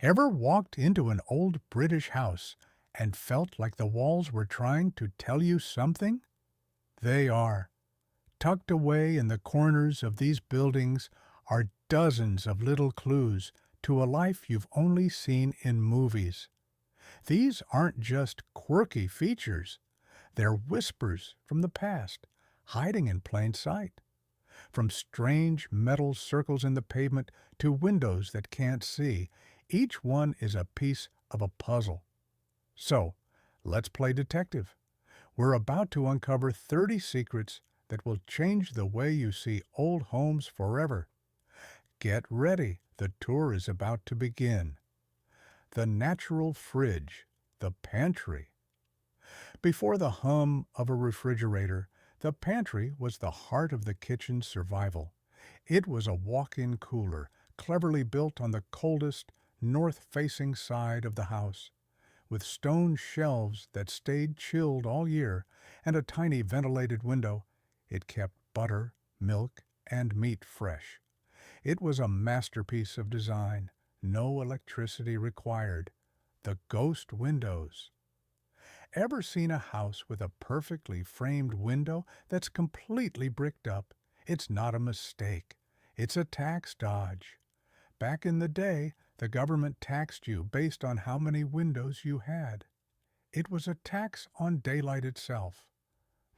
Ever walked into an old British house and felt like the walls were trying to tell you something? They are. Tucked away in the corners of these buildings are dozens of little clues to a life you've only seen in movies. These aren't just quirky features, they're whispers from the past, hiding in plain sight. From strange metal circles in the pavement to windows that can't see, each one is a piece of a puzzle. So, let's play detective. We're about to uncover 30 secrets that will change the way you see old homes forever. Get ready, the tour is about to begin. The natural fridge, the pantry. Before the hum of a refrigerator, the pantry was the heart of the kitchen's survival. It was a walk-in cooler, cleverly built on the coldest, north-facing side of the house, with stone shelves that stayed chilled all year and a tiny ventilated window. It kept butter, milk, and meat fresh. It was a masterpiece of design, no electricity required. The ghost windows. Ever seen a house with a perfectly framed window that's completely bricked up? It's not a mistake. It's a tax dodge. Back in the day, the government taxed you based on how many windows you had. It was a tax on daylight itself.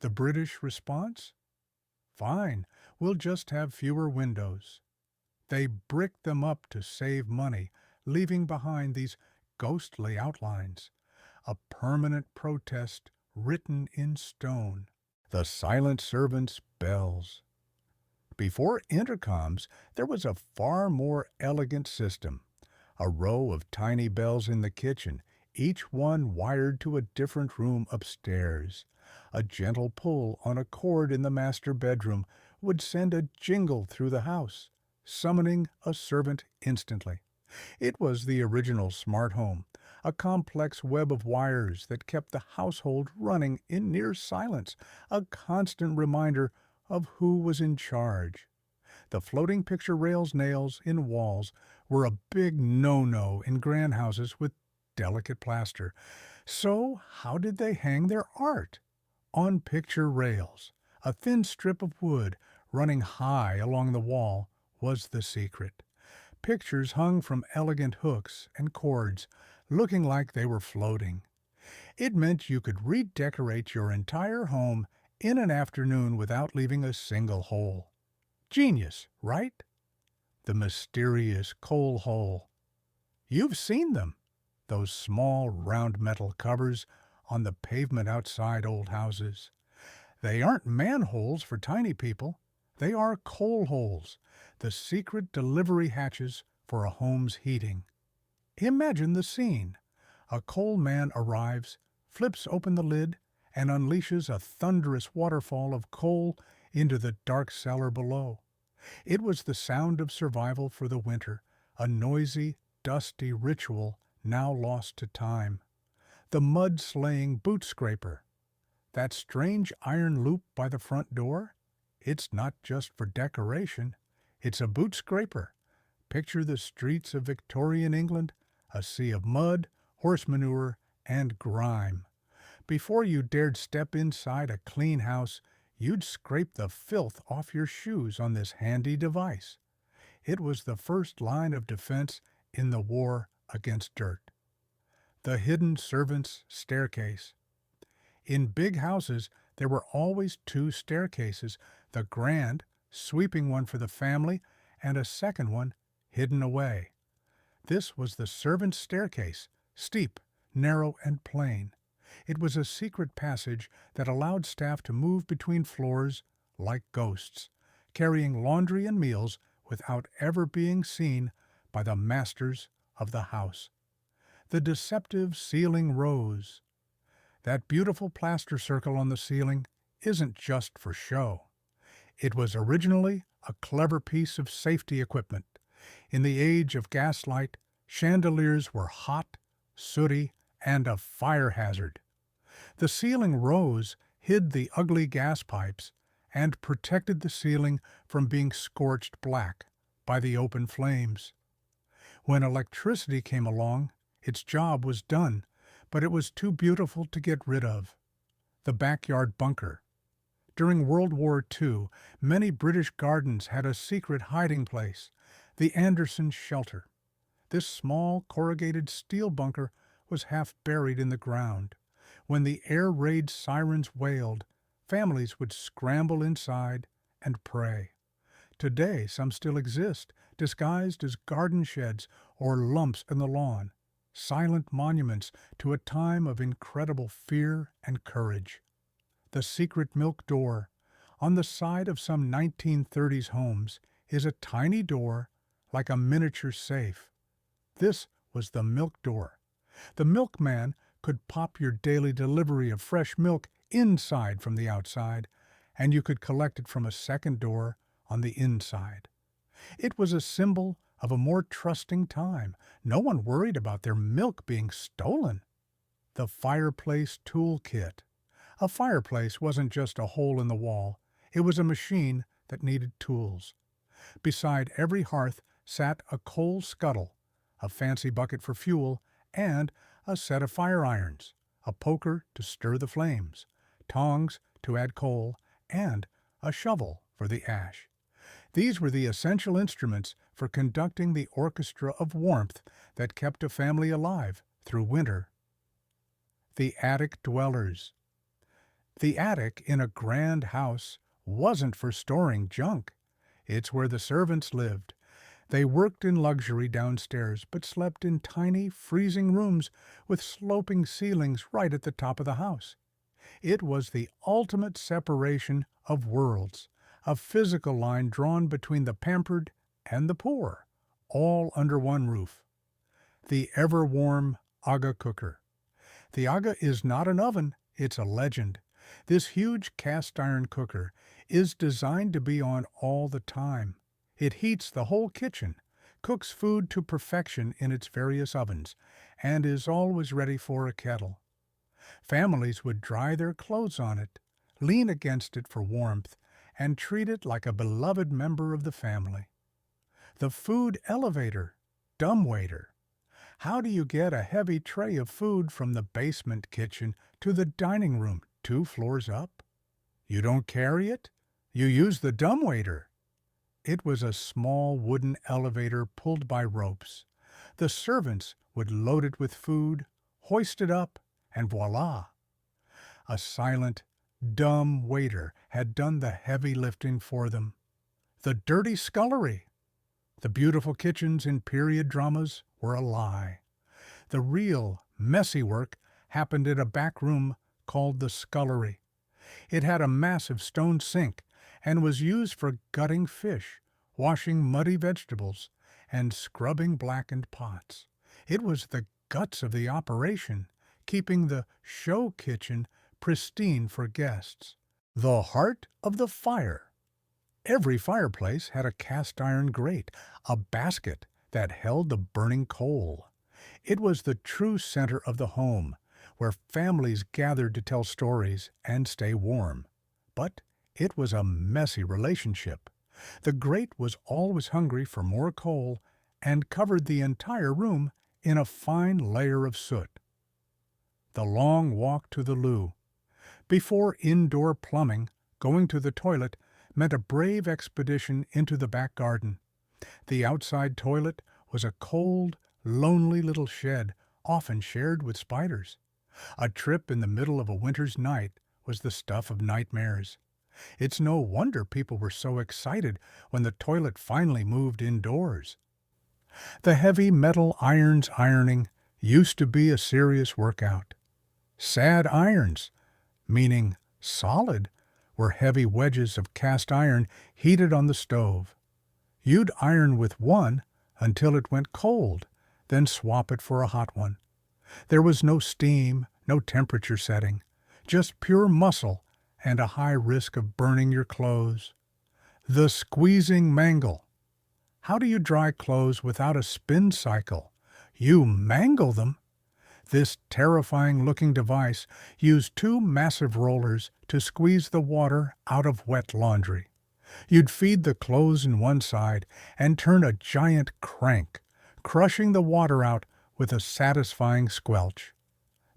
The British response? Fine, we'll just have fewer windows. They bricked them up to save money, leaving behind these ghostly outlines, a permanent protest written in stone. The silent servants' bells. Before intercoms, there was a far more elegant system. A row of tiny bells in the kitchen, each one wired to a different room upstairs. A gentle pull on a cord in the master bedroom would send a jingle through the house, summoning a servant instantly. It was the original smart home, a complex web of wires that kept the household running in near silence, a constant reminder of who was in charge. The floating picture rails nails in walls were a big no-no in grand houses with delicate plaster. So how did they hang their art? On picture rails. A thin strip of wood running high along the wall was the secret. Pictures hung from elegant hooks and cords, looking like they were floating. It meant you could redecorate your entire home in an afternoon without leaving a single hole. Genius, right? The mysterious coal hole. You've seen them, those small round metal covers on the pavement outside old houses. They aren't manholes for tiny people. They are coal holes, the secret delivery hatches for a home's heating. Imagine the scene. A coal man arrives, flips open the lid, and unleashes a thunderous waterfall of coal into the dark cellar below. It was the sound of survival for the winter, a noisy, dusty ritual now lost to time. The mud-slaying boot scraper. That strange iron loop by the front door? It's not just for decoration. It's a boot scraper. Picture the streets of Victorian England, a sea of mud, horse manure, and grime. Before you dared step inside a clean house, you'd scrape the filth off your shoes on this handy device. It was the first line of defense in the war against dirt. The hidden servants' staircase. In big houses, there were always two staircases, the grand, sweeping one for the family, and a second one hidden away. This was the servants' staircase, steep, narrow, and plain. It was a secret passage that allowed staff to move between floors like ghosts, carrying laundry and meals without ever being seen by the masters of the house. The deceptive ceiling rose. That beautiful plaster circle on the ceiling isn't just for show. It was originally a clever piece of safety equipment. In the age of gaslight, chandeliers were hot, sooty, and a fire hazard. The ceiling rose hid the ugly gas pipes and protected the ceiling from being scorched black by the open flames. When electricity came along, its job was done, but it was too beautiful to get rid of. The backyard bunker. During World War II, many British gardens had a secret hiding place, the Anderson shelter. This small corrugated steel bunker was half buried in the ground. When the air raid sirens wailed, families would scramble inside and pray. Today, some still exist, disguised as garden sheds or lumps in the lawn, silent monuments to a time of incredible fear and courage. The secret milk door. On the side of some 1930s homes is a tiny door like a miniature safe. This was the milk door. The milkman could pop your daily delivery of fresh milk inside from the outside, and you could collect it from a second door on the inside. It was a symbol of a more trusting time. No one worried about their milk being stolen. The fireplace toolkit. A fireplace wasn't just a hole in the wall. It was a machine that needed tools. Beside every hearth sat a coal scuttle, a fancy bucket for fuel, and a set of fire irons, a poker to stir the flames, tongs to add coal, and a shovel for the ash. These were the essential instruments for conducting the orchestra of warmth that kept a family alive through winter. The attic dwellers. The attic in a grand house wasn't for storing junk. It's where the servants lived. They worked in luxury downstairs, but slept in tiny, freezing rooms with sloping ceilings right at the top of the house. It was the ultimate separation of worlds, a physical line drawn between the pampered and the poor, all under one roof. The ever-warm Aga cooker. The Aga is not an oven, it's a legend. This huge cast-iron cooker is designed to be on all the time. It heats the whole kitchen, cooks food to perfection in its various ovens, and is always ready for a kettle. Families would dry their clothes on it, lean against it for warmth, and treat it like a beloved member of the family. The food elevator, dumbwaiter. How do you get a heavy tray of food from the basement kitchen to the dining room 2 floors up? You don't carry it? You use the dumbwaiter. It was a small wooden elevator pulled by ropes. The servants would load it with food, hoist it up, and voila! A silent, dumb waiter had done the heavy lifting for them. The dirty scullery. The beautiful kitchens in period dramas were a lie. The real, messy work happened in a back room called the scullery. It had a massive stone sink and was used for gutting fish, washing muddy vegetables, and scrubbing blackened pots. It was the guts of the operation, keeping the show kitchen pristine for guests. The heart of the fire. Every fireplace had a cast-iron grate, a basket that held the burning coal. It was the true center of the home, where families gathered to tell stories and stay warm. But it was a messy relationship. The grate was always hungry for more coal and covered the entire room in a fine layer of soot. The long walk to the loo. Before indoor plumbing, going to the toilet meant a brave expedition into the back garden. The outside toilet was a cold, lonely little shed, often shared with spiders. A trip in the middle of a winter's night was the stuff of nightmares. It's no wonder people were so excited when the toilet finally moved indoors. The heavy metal irons ironing used to be a serious workout. Sad irons, meaning solid, were heavy wedges of cast iron heated on the stove. You'd iron with one until it went cold, then swap it for a hot one. There was no steam, no temperature setting, just pure muscle and a high risk of burning your clothes. The squeezing mangle. How do you dry clothes without a spin cycle? You mangle them. This terrifying-looking device used 2 massive rollers to squeeze the water out of wet laundry. You'd feed the clothes in one side and turn a giant crank, crushing the water out with a satisfying squelch.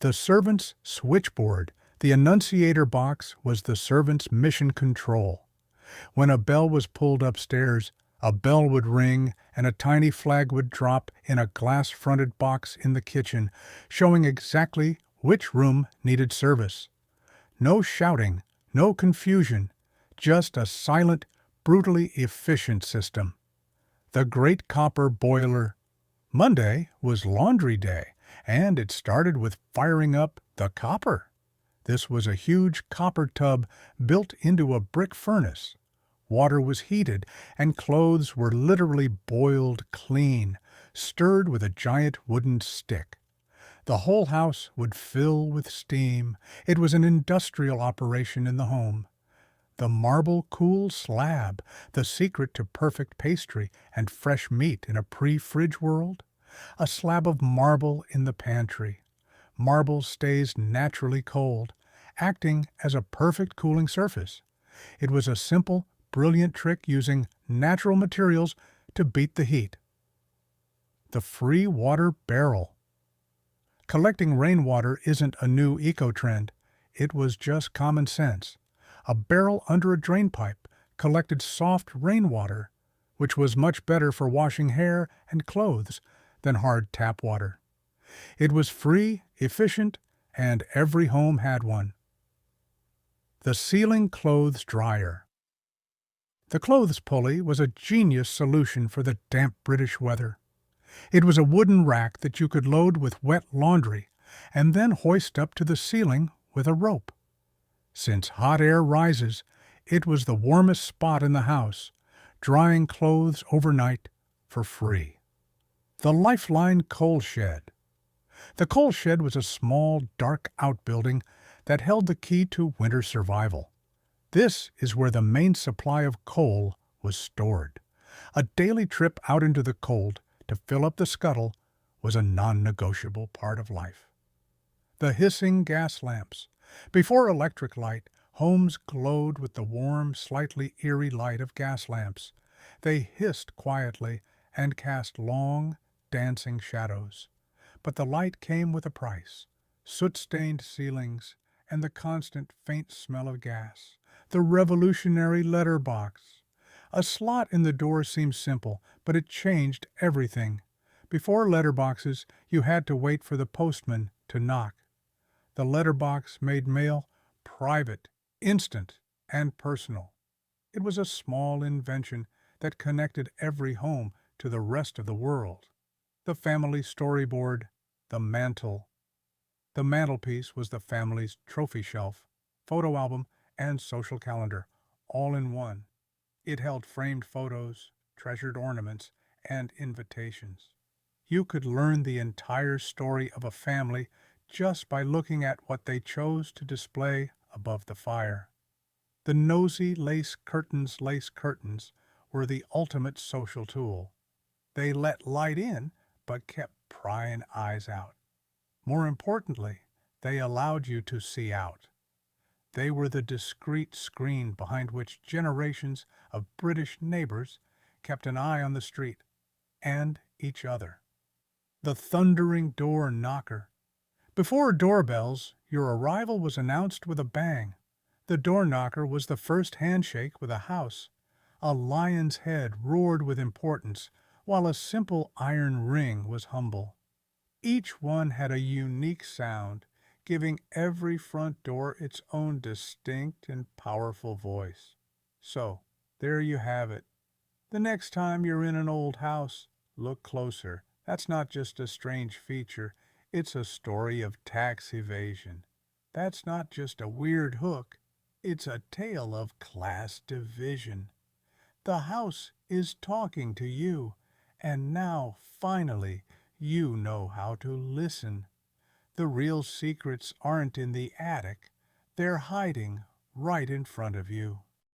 The servant's switchboard, the annunciator box, was the servant's mission control. When a bell was pulled upstairs, a bell would ring and a tiny flag would drop in a glass-fronted box in the kitchen, showing exactly which room needed service. No shouting, no confusion, just a silent, brutally efficient system. The great copper boiler. Monday was laundry day, and it started with firing up the copper. This was a huge copper tub built into a brick furnace. Water was heated, and clothes were literally boiled clean, stirred with a giant wooden stick. The whole house would fill with steam. It was an industrial operation in the home. The marble cool slab, the secret to perfect pastry and fresh meat in a pre-fridge world. A slab of marble in the pantry. Marble stays naturally cold, acting as a perfect cooling surface. It was a simple, brilliant trick using natural materials to beat the heat. The free water barrel. Collecting rainwater isn't a new eco-trend. It was just common sense. A barrel under a drain pipe collected soft rainwater, which was much better for washing hair and clothes than hard tap water. It was free, efficient, and every home had one. The ceiling clothes dryer. The clothes pulley was a genius solution for the damp British weather. It was a wooden rack that you could load with wet laundry and then hoist up to the ceiling with a rope. Since hot air rises, it was the warmest spot in the house, drying clothes overnight for free. The Lifeline coal shed. The coal shed was a small, dark outbuilding that held the key to winter survival. This is where the main supply of coal was stored. A daily trip out into the cold to fill up the scuttle was a non-negotiable part of life. The hissing gas lamps. Before electric light, homes glowed with the warm, slightly eerie light of gas lamps. They hissed quietly and cast long, dancing shadows. But the light came with a price. Soot-stained ceilings and the constant faint smell of gas. The revolutionary letter box. A slot in the door seemed simple, but it changed everything. Before letterboxes, you had to wait for the postman to knock. The letterbox made mail private, instant, and personal. It was a small invention that connected every home to the rest of the world. The family storyboard, the mantle. The mantelpiece was the family's trophy shelf, photo album, and social calendar, all in one. It held framed photos, treasured ornaments, and invitations. You could learn the entire story of a family just by looking at what they chose to display above the fire. The nosy lace curtains were the ultimate social tool. They let light in, but kept prying eyes out. More importantly, they allowed you to see out. They were the discreet screen behind which generations of British neighbors kept an eye on the street and each other. The thundering door knocker. Before doorbells, your arrival was announced with a bang. The door knocker was the first handshake with a house. A lion's head roared with importance, while a simple iron ring was humble. Each one had a unique sound, giving every front door its own distinct and powerful voice. So, there you have it. The next time you're in an old house, look closer. That's not just a strange feature, it's a story of tax evasion. That's not just a weird hook, it's a tale of class division. The house is talking to you, and now, finally, you know how to listen. The real secrets aren't in the attic, they're hiding right in front of you.